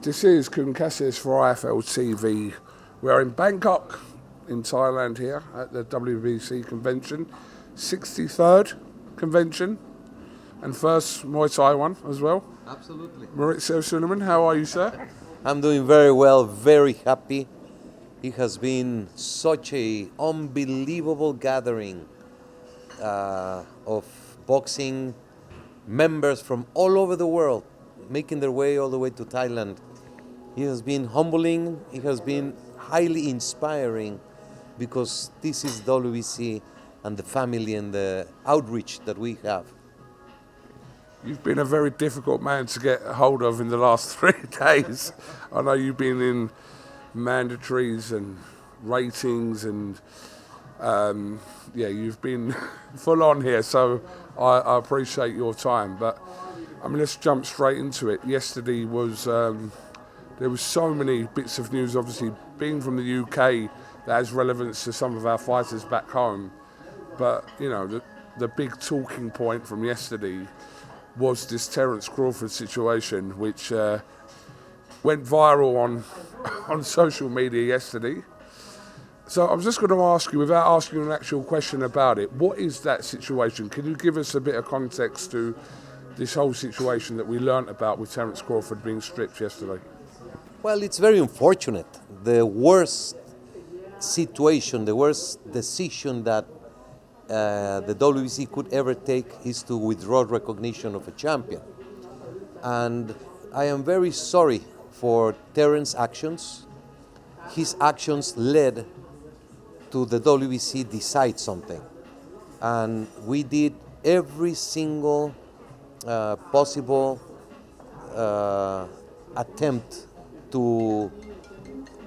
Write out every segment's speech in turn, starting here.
This is Kun Cassius for IFL TV. We're in Bangkok, in Thailand here at the WBC convention, 63rd convention, and first Muay Thai one as well. Absolutely. Mauricio Sulaiman, how are you, sir? I'm doing very well, very happy. It has been such a unbelievable gathering of boxing members from all over the world, making their way all the way to Thailand. It has been humbling, it has been highly inspiring, because this is WBC and the family and the outreach that we have. You've been a very difficult man to get hold of in the last 3 days. I know you've been in mandatories and ratings and yeah, you've been full on here, so I appreciate your time. But I mean, let's jump straight into it. Yesterday was, there was so many bits of news, obviously being from the UK, that has relevance to some of our fighters back home. But, you know, the big talking point from yesterday was this Terence Crawford situation, which went viral on social media yesterday. So I'm just going to ask you, without asking an actual question about it, what is that situation? Can you give us a bit of context to this whole situation that we learnt about with Terence Crawford being stripped yesterday? Well, it's very unfortunate. The worst situation, the worst decision that the WBC could ever take is to withdraw recognition of a champion. And I am very sorry for Terence's actions. His actions led to the WBC decide something. And we did every single possible attempt to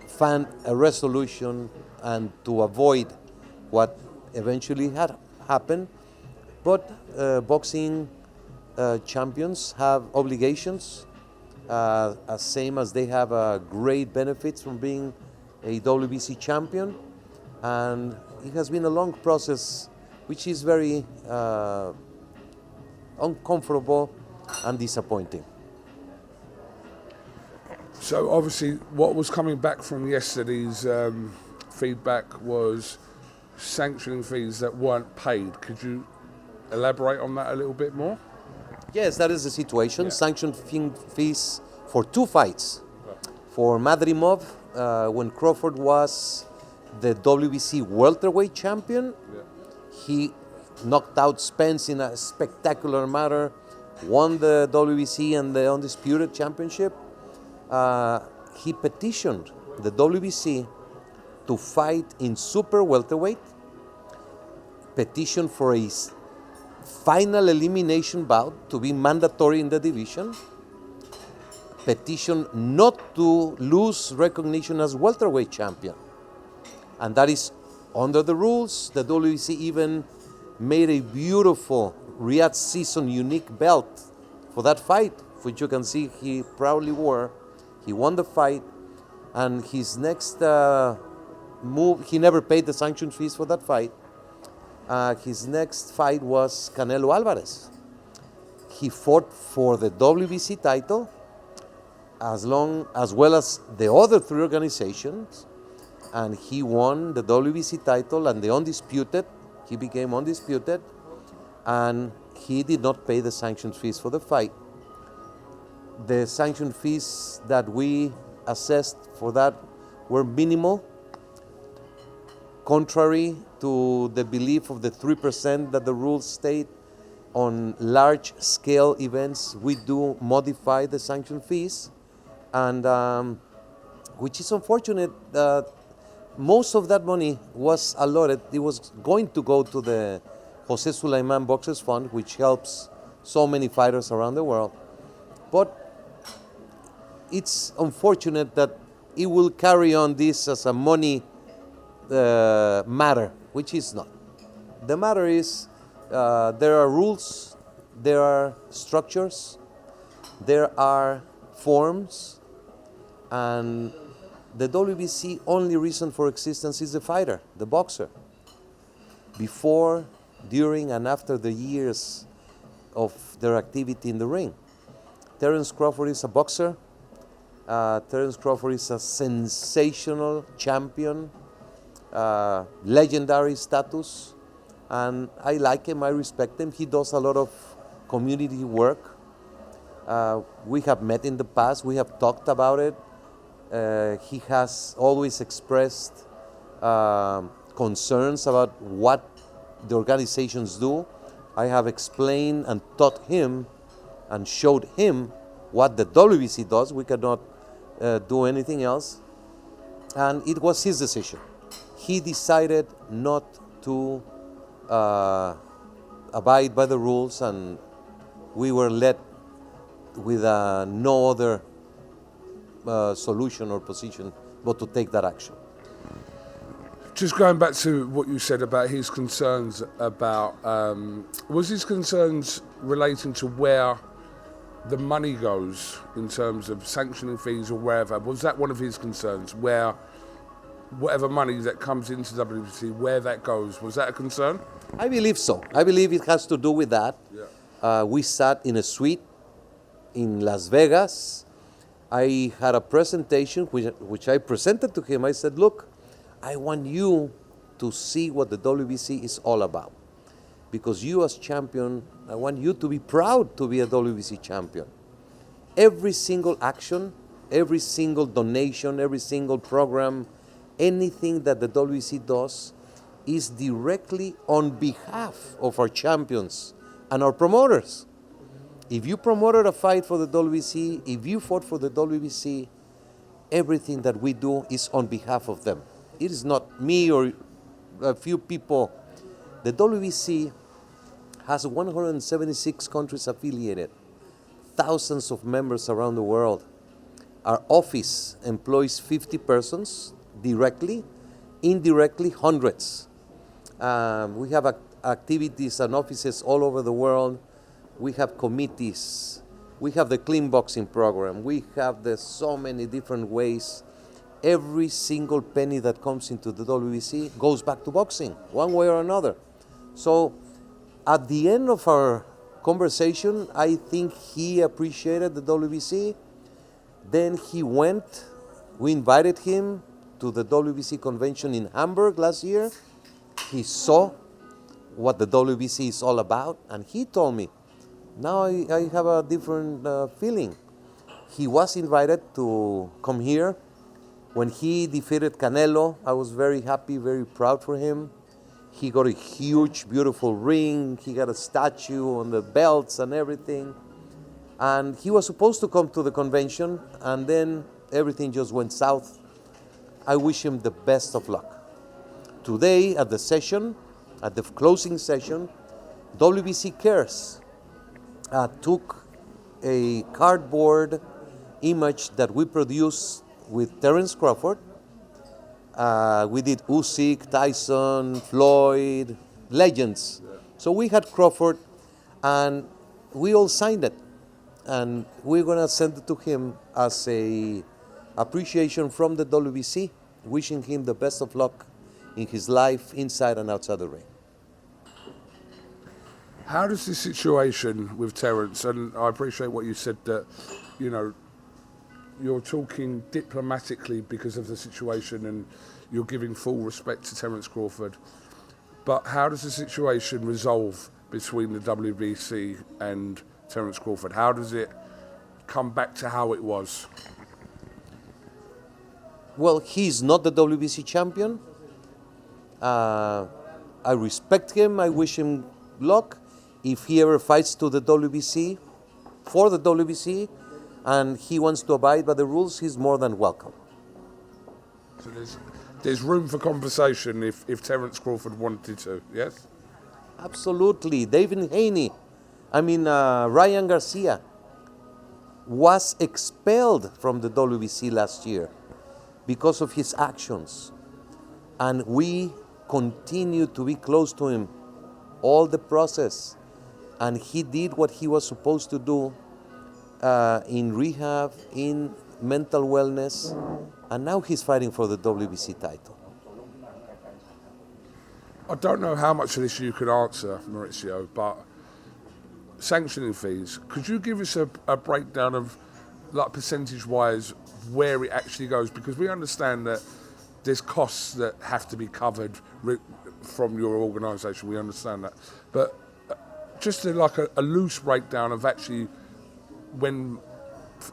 find a resolution and to avoid what eventually had happened. But boxing champions have obligations, same as they have great benefits from being a WBC champion. And it has been a long process, which is very uncomfortable and disappointing. So obviously what was coming back from yesterday's feedback was sanctioning fees that weren't paid. Could you elaborate on that a little bit more? Yes, that is the situation. Yeah. Sanction fees for 2 fights. For Madrimov, when Crawford was the WBC welterweight champion, he knocked out Spence in a spectacular manner, won the WBC and the undisputed championship. He petitioned the WBC to fight in super welterweight, petitioned for a final elimination bout to be mandatory in the division, petitioned not to lose recognition as welterweight champion. And that is under the rules. The WBC even made a beautiful Riyadh season unique belt for that fight, which you can see he proudly wore. He won the fight, and his next move, he never paid the sanction fees for that fight. His next fight was Canelo Alvarez. He fought for the WBC title, as well as the other 3 organizations, and he won the WBC title and the undisputed. He became undisputed, and he did not pay the sanction fees for the fight. The sanction fees that we assessed for that were minimal, contrary to the belief of the 3% that the rules state. On large-scale events, we do modify the sanction fees, and which is unfortunate. Most of that money was allotted. It was going to go to the Jose Sulaiman Boxers Fund, which helps so many fighters around the world. But it's unfortunate that it will carry on this as a money matter, which is not. The matter is there are rules, there are structures, there are forms, and the WBC only reason for existence is the fighter, the boxer. Before, during, and after the years of their activity in the ring. Terence Crawford is a boxer. Terence Crawford is a sensational champion, legendary status, and I like him, I respect him. He does a lot of community work. We have met in the past, we have talked about it. He has always expressed concerns about what the organizations do. I have explained and taught him and showed him what the WBC does. We cannot do anything else. And it was his decision. He decided not to abide by the rules, and we were led with no other solution or position but to take that action. Just going back to what you said about his concerns about, was his concerns relating to where the money goes in terms of sanctioning fees or wherever? Was that one of his concerns, where whatever money that comes into WBC, where that goes? Was that a concern? I believe so. I believe it has to do with that. Yeah. We sat in a suite in Las Vegas. I had a presentation which I presented to him. I said, look, I want you to see what the WBC is all about. Because you as champion, I want you to be proud to be a WBC champion. Every single action, every single donation, every single program, anything that the WBC does is directly on behalf of our champions and our promoters. If you promoted a fight for the WBC, if you fought for the WBC, everything that we do is on behalf of them. It is not me or a few people. The WBC has 176 countries affiliated, thousands of members around the world. Our office employs 50 persons directly, indirectly hundreds. We have activities and offices all over the world. We have committees. We have the clean boxing program. We have so many different ways. Every single penny that comes into the WBC goes back to boxing, one way or another. So at the end of our conversation, I think he appreciated the WBC. Then he went, we invited him to the WBC convention in Hamburg last year. He saw what the WBC is all about, and he told me, now I have a different feeling. He was invited to come here. When he defeated Canelo, I was very happy, very proud for him. He got a huge, beautiful ring. He got a statue on the belts and everything. And he was supposed to come to the convention, and then everything just went south. I wish him the best of luck. Today at the session, at the closing session, WBC Cares took a cardboard image that we produced with Terence Crawford. We did Ssing, Tyson, Floyd, legends. Yeah. So we had Crawford, and we all signed it. And we're gonna send it to him as a appreciation from the WBC, wishing him the best of luck in his life, inside and outside the ring. How does the situation with Terence, and I appreciate what you said, that, you know, you're talking diplomatically because of the situation and you're giving full respect to Terence Crawford, but how does the situation resolve between the WBC and Terence Crawford? How does it come back to how it was? Well, he's not the WBC champion. I respect him. I wish him luck. If he ever fights to the WBC, for the WBC, and he wants to abide by the rules, he's more than welcome. So there's room for conversation if Terence Crawford wanted to, yes? Absolutely. David Haney, Ryan Garcia was expelled from the WBC last year because of his actions. And we continue to be close to him all the process. And he did what he was supposed to do in rehab, in mental wellness, and now he's fighting for the WBC title. I don't know how much of this you could answer, Mauricio, but sanctioning fees, could you give us a breakdown of like percentage-wise, where it actually goes? Because we understand that there's costs that have to be covered from your organisation. We understand that, but just like a loose breakdown of actually when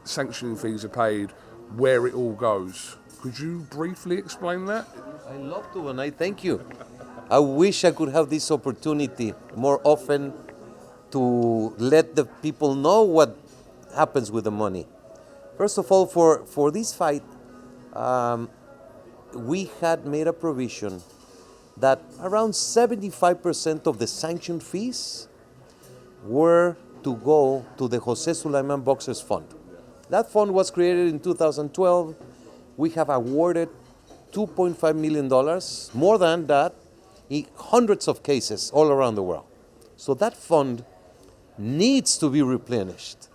sanctioning fees are paid, where it all goes. Could you briefly explain that? I love to, and I thank you. I wish I could have this opportunity more often to let the people know what happens with the money. First of all, for this fight, we had made a provision that around 75% of the sanction fees were to go to the Jose Sulaiman Boxers Fund. That fund was created in 2012. We have awarded $2.5 million, more than that, in hundreds of cases all around the world. So that fund needs to be replenished.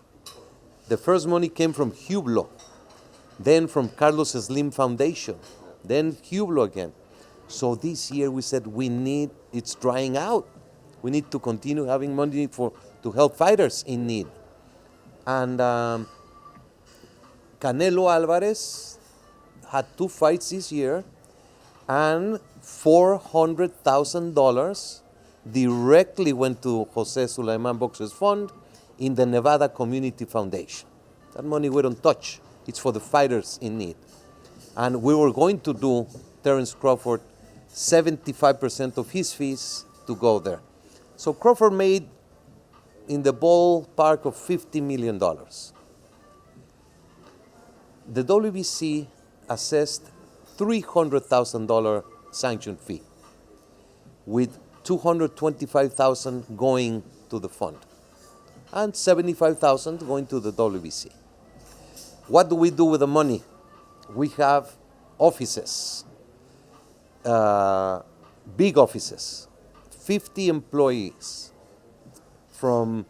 The first money came from Hublot, then from Carlos Slim Foundation, then Hublot again. So this year we said it's drying out. We need to continue having money to help fighters in need. And Canelo Alvarez had 2 fights this year, and $400,000 directly went to Jose Sulaiman Boxers Fund in the Nevada Community Foundation. That money we don't touch. It's for the fighters in need. And we were going to do, Terence Crawford, 75% of his fees to go there. So Crawford made in the ballpark of $50 million. The WBC assessed $300,000 sanction fee, with $225,000 going to the fund and $75,000 going to the WBC. What do we do with the money? We have offices, big offices, 50 employees, from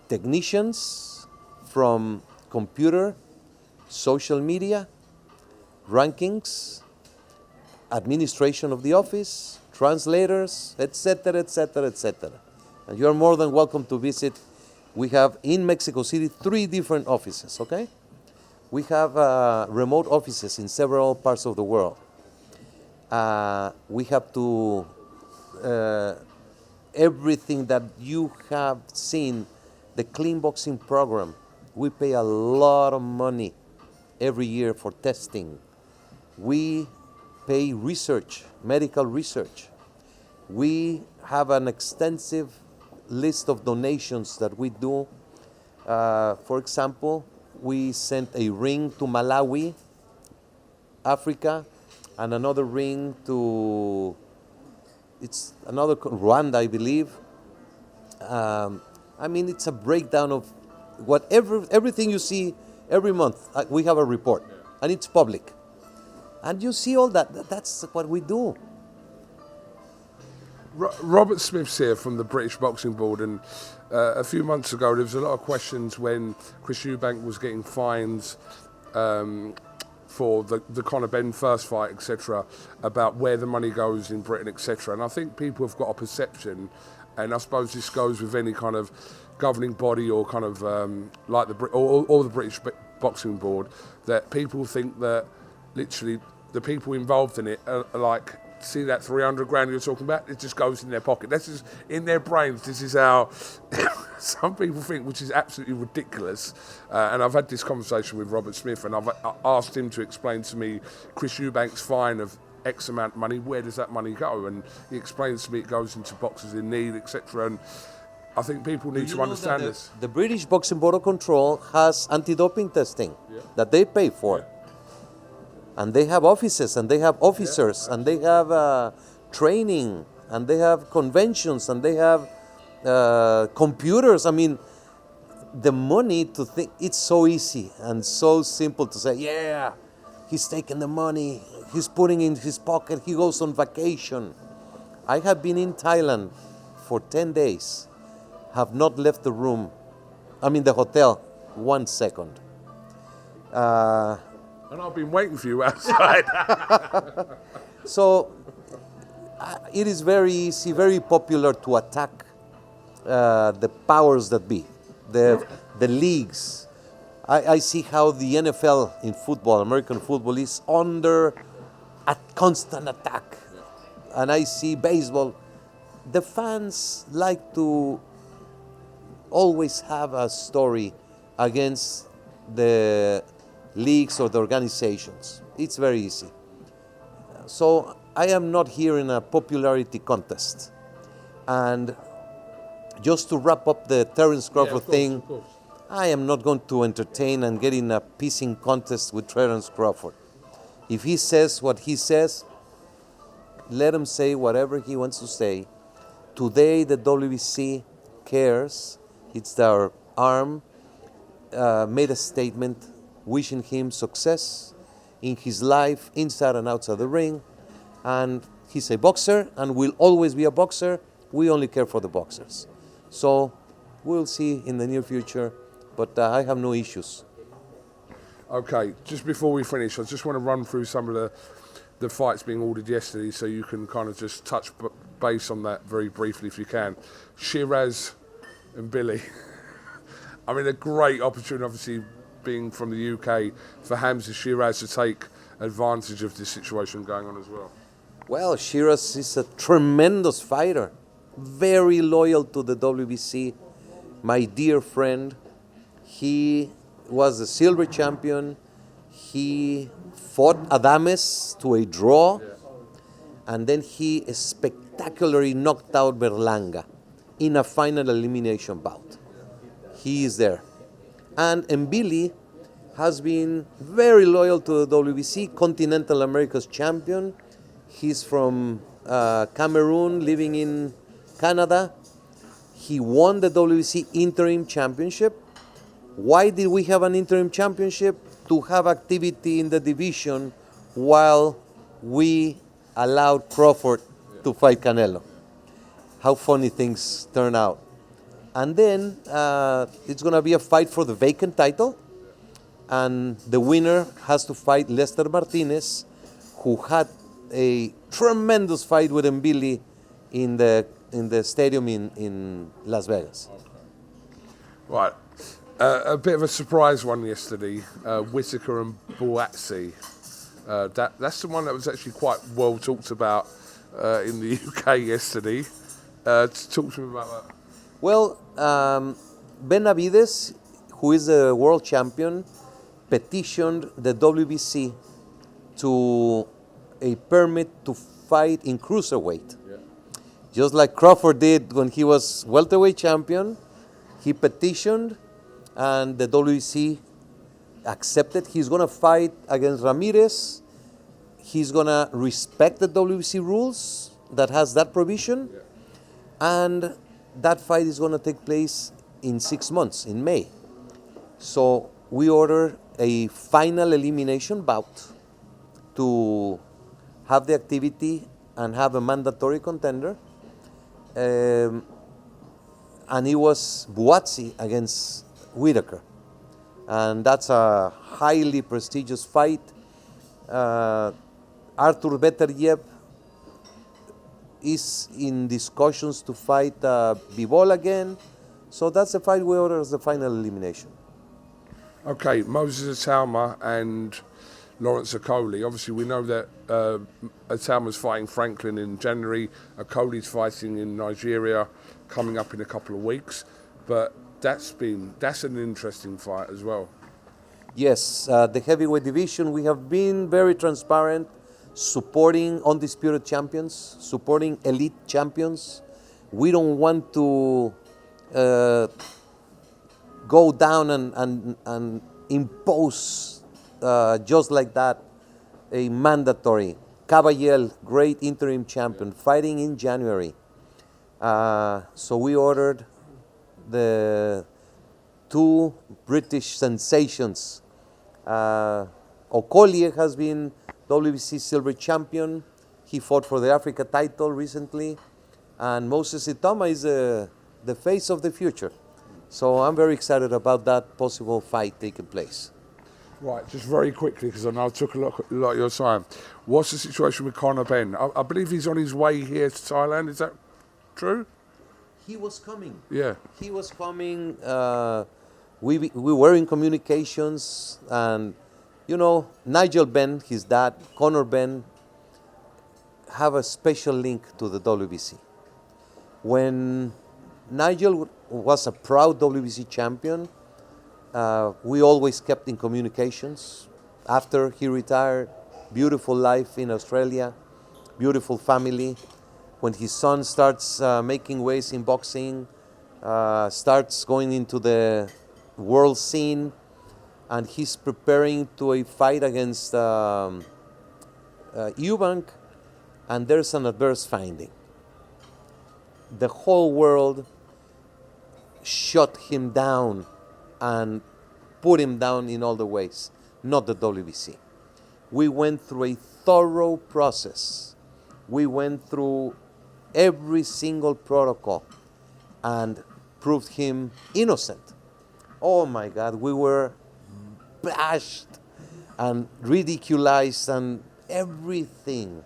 technicians, from computer, social media, rankings, administration of the office, translators, etc., etc., etc. And you're more than welcome to visit. We have in Mexico City 3 different offices, okay? We have remote offices in several parts of the world. We have to, everything that you have seen, the clean boxing program, we pay a lot of money every year for testing. We pay research, medical research. We have an extensive list of donations that we do. For example, we sent a ring to Malawi, Africa, and another ring to Rwanda, I believe. I mean, it's a breakdown of everything you see every month. We have a report, and it's public. And you see all that. That's what we do. Robert Smith's here from the British Boxing Board, and a few months ago there was a lot of questions when Chris Eubank was getting fines for the Conor Benn first fight, etc., about where the money goes in Britain, etc. And I think people have got a perception, and I suppose this goes with any kind of governing body or kind of like the British Boxing Board, that people think that literally the people involved in it are like, see that 300 grand you're talking about? It just goes in their pocket. This is in their brains. This is how some people think, which is absolutely ridiculous. And I've had this conversation with Robert Smith, and I've asked him to explain to me Chris Eubank's fine of X amount of money. Where does that money go? And he explains to me it goes into boxers in need, etc. And I think people need to understand this. The British Boxing Board of Control has anti-doping testing that they pay for. And they have offices, and they have officers, and they have training, and they have conventions, and they have computers. I mean, the money to think, it's so easy and so simple to say, yeah, he's taking the money, he's putting it in his pocket, he goes on vacation. I have been in Thailand for 10 days, have not left the room, the hotel, 1 second. And I've been waiting for you outside. So it is very easy, very popular to attack the powers that be, the leagues. I see how the NFL in football, American football, is under a constant attack. And I see baseball. The fans like to always have a story against the leagues or the organizations. It's very easy. So I am not here in a popularity contest. And just to wrap up the Terence Crawford thing, I am not going to entertain and get in a pissing contest with Terence Crawford. If he says what he says, let him say whatever he wants to say. Today, the WBC cares. It's their arm. Made a statement wishing him success in his life, inside and outside the ring. And he's a boxer and will always be a boxer. We only care for the boxers. So we'll see in the near future, but I have no issues. Okay, just before we finish, I just want to run through some of the fights being ordered yesterday so you can kind of just touch base on that very briefly if you can. Shiraz and Billy. I mean, a great opportunity, obviously, being from the UK, for Hamza Shiraz to take advantage of this situation going on as well. Well, Shiraz is a tremendous fighter, very loyal to the WBC. My dear friend, he was the silver champion. He fought Adames to a draw, and then he spectacularly knocked out Berlanga in a final elimination bout. He is there. And Mbili has been very loyal to the WBC, Continental America's champion. He's from Cameroon, living in Canada. He won the WBC interim championship. Why did we have an interim championship? To have activity in the division while we allowed Crawford to fight Canelo. How funny things turn out. And then it's going to be a fight for the vacant title. And the winner has to fight Lester Martinez, who had a tremendous fight with Mbili in the stadium in Las Vegas. Right. A bit of a surprise one yesterday, Whitaker and Buatsi. That's the one that was actually quite well talked about in the UK yesterday. Talk to me about that. Well, Benavides, who is the world champion, petitioned the WBC to a permit to fight in cruiserweight. Yeah. Just like Crawford did when he was welterweight champion, he petitioned and the WBC accepted. He's going to fight against Ramirez. He's going to respect the WBC rules that has that provision. Yeah. And that fight is going to take place in 6 months, in May. So we order a final elimination bout to have the activity and have a mandatory contender. And it was Buatsi against Whitaker. And that's a highly prestigious fight. Artur Beterbiev is in discussions to fight Bivol again. So that's the fight we order as the final elimination. Okay, Moses Atalma and Lawrence Okoli. Obviously, we know that Atalma's fighting Franklin in January. Okoli's fighting in Nigeria, coming up in a couple of weeks. But that's an interesting fight as well. Yes, the heavyweight division, we have been very transparent, supporting undisputed champions, supporting elite champions. We don't want to go down and impose just like that a mandatory. Caballel, great interim champion, fighting in January. So we ordered the two British sensations. Okoli has been WBC silver champion. He fought for the Africa title recently. And Moses Atalma is the face of the future. So I'm very excited about that possible fight taking place. Right, just very quickly, because I know I took a lot of your time. What's the situation with Conor Benn? I believe he's on his way here to Thailand. Is that true? He was coming. Yeah. He was coming we were in communications, and you know, Nigel Benn, his dad, Conor Benn, have a special link to the WBC. When Nigel was a proud WBC champion, we always kept in communications. After he retired, beautiful life in Australia, beautiful family. When his son starts making waves in boxing, starts going into the world scene, and he's preparing to a fight against Eubank, and there's an adverse finding. The whole world shut him down and put him down in all the ways, not the WBC. We went through a thorough process. We went through every single protocol and proved him innocent. Oh my God, we were bashed and ridiculized and everything.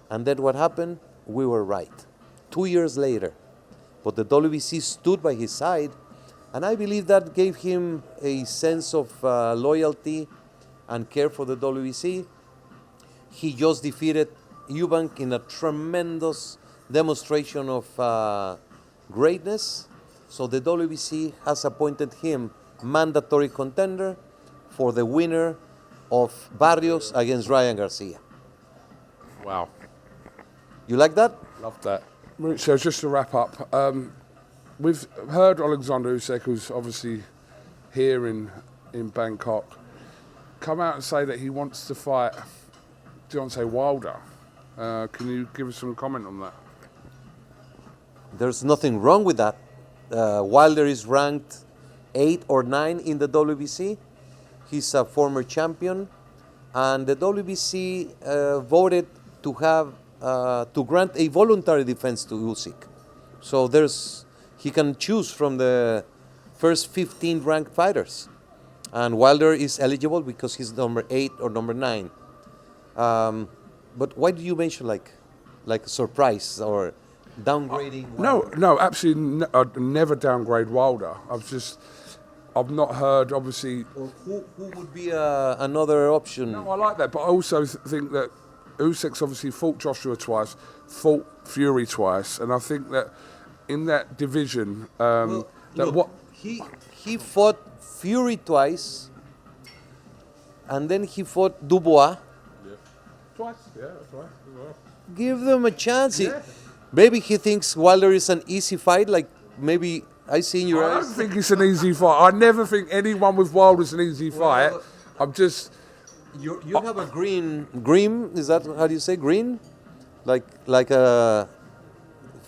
And then what happened? We were right. 2 years later. But the WBC stood by his side, and I believe that gave him a sense of loyalty and care for the WBC. He just defeated Eubank in a tremendous demonstration of greatness. So the WBC has appointed him mandatory contender for the winner of Barrios against Ryan Garcia. Wow. You like that? Love that. Mauricio, just to wrap up, we've heard Alexander Usyk, who's obviously here in Bangkok, come out and say that he wants to fight Deontay Wilder. Can you give us some comment on that? There's nothing wrong with that. Wilder is ranked 8 or 9 in the WBC. He's a former champion, and the WBC voted to have to grant a voluntary defense to Usyk. So he can choose from the first 15 ranked fighters, and Wilder is eligible because he's number 8 or number 9. But why do you mention like a surprise or downgrading Wilder? No, absolutely. I'd never downgrade Wilder. I've not heard, obviously. Or who would be another option? No, I like that, but I also think that Usyk's obviously fought Joshua twice, fought Fury twice, and I think that in that division, he fought Fury twice, and then he fought Dubois. Yeah. Twice, yeah, twice. Well. Give them a chance. Yeah. Maybe he thinks Wilder is an easy fight, like maybe I see in your eyes. I don't think it's an easy fight. I never think anyone with Wilder is an easy fight. I'm just... You have a green, is that how do you say green? Like a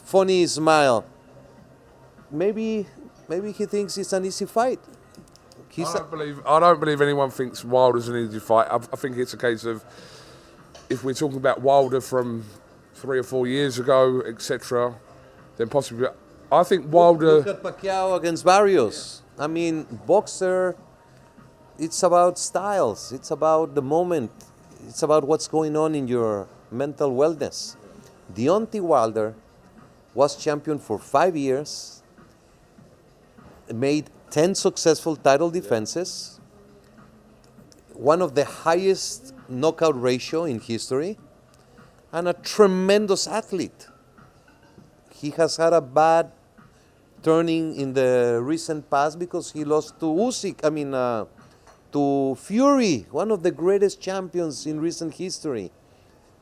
funny smile. Maybe he thinks it's an easy fight. I don't believe anyone thinks Wilder's an easy fight. I think it's a case of, if we're talking about Wilder from 3 or 4 years ago, etc., then possibly. I think Wilder. Look at Pacquiao against Barrios. I mean, boxer. It's about styles. It's about the moment. It's about what's going on in your mental wellness. Deontay Wilder was champion for 5 years, made 10 successful title defenses, one of the highest knockout ratio in history, and a tremendous athlete. He has had a bad turning in the recent past because he lost to Usyk. To Fury, one of the greatest champions in recent history.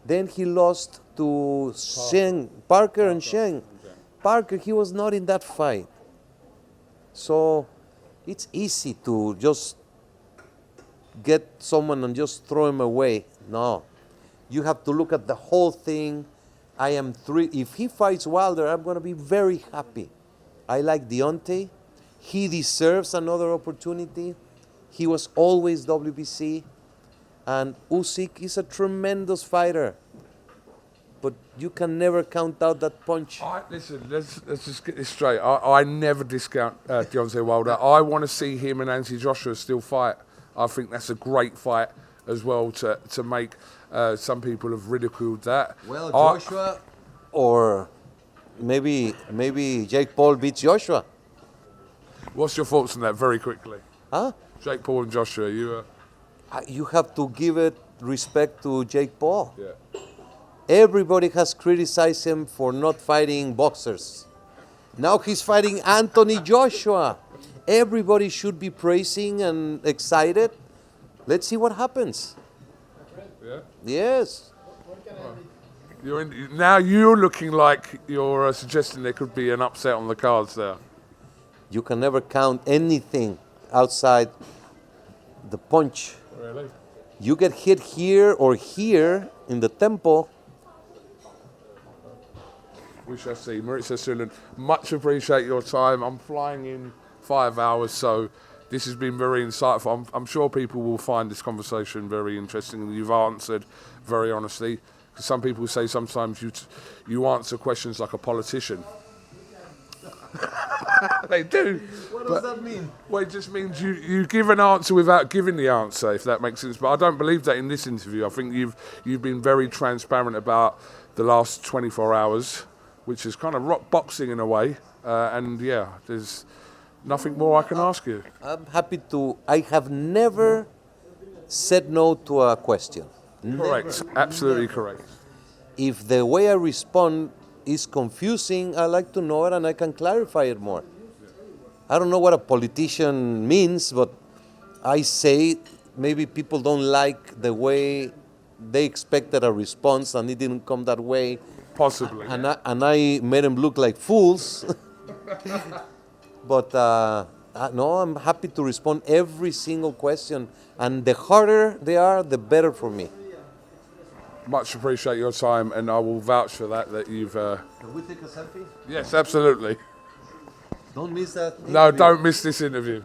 Then he lost to Parker and Ssing. Parker, he was not in that fight. So it's easy to just get someone and just throw him away. No, you have to look at the whole thing. If he fights Wilder, I'm going to be very happy. I like Deontay. He deserves another opportunity. He was always WBC, and Usyk is a tremendous fighter. But you can never count out that punch. Listen, let's just get this straight. I never discount Deontay Wilder. I want to see him and Anthony Joshua still fight. I think that's a great fight as well to make. Some people have ridiculed that. Well, Joshua, or maybe Jake Paul beats Joshua. What's your thoughts on that, very quickly? Huh? Jake Paul and Joshua, You have to give it respect to Jake Paul. yeah. Everybody has criticized him for not fighting boxers. Now he's fighting Anthony Joshua. Everybody should be praising and excited. Let's see what happens. Yeah. Yes. Now you're looking like you're suggesting there could be an upset on the cards there. You can never count anything outside the punch. Really? You get hit here or here in the temple. We shall see. Mauricio Sulaiman, much appreciate your time. I'm flying in 5 hours, so this has been very insightful. I'm sure people will find this conversation very interesting, and you've answered very honestly. Because some people say sometimes you answer questions like a politician. They do. What does that mean? Well, it just means you give an answer without giving the answer, if that makes sense. But I don't believe that in this interview. I think you've been very transparent about the last 24 hours, which is kind of rock boxing in a way. And yeah, there's nothing more I can ask you. I'm happy to. I have never said no to a question. Correct. Absolutely correct. If the way I respond is confusing, I like to know it and I can clarify it more. I don't know what a politician means, but I say maybe people don't like the way they expected a response and it didn't come that way. Possibly. And I made them look like fools. But no, I'm happy to respond every single question. And the harder they are, the better for me. Much appreciate your time, and I will vouch for that you've... Can we take a selfie? Yes, absolutely. Don't miss that. No, don't miss this interview.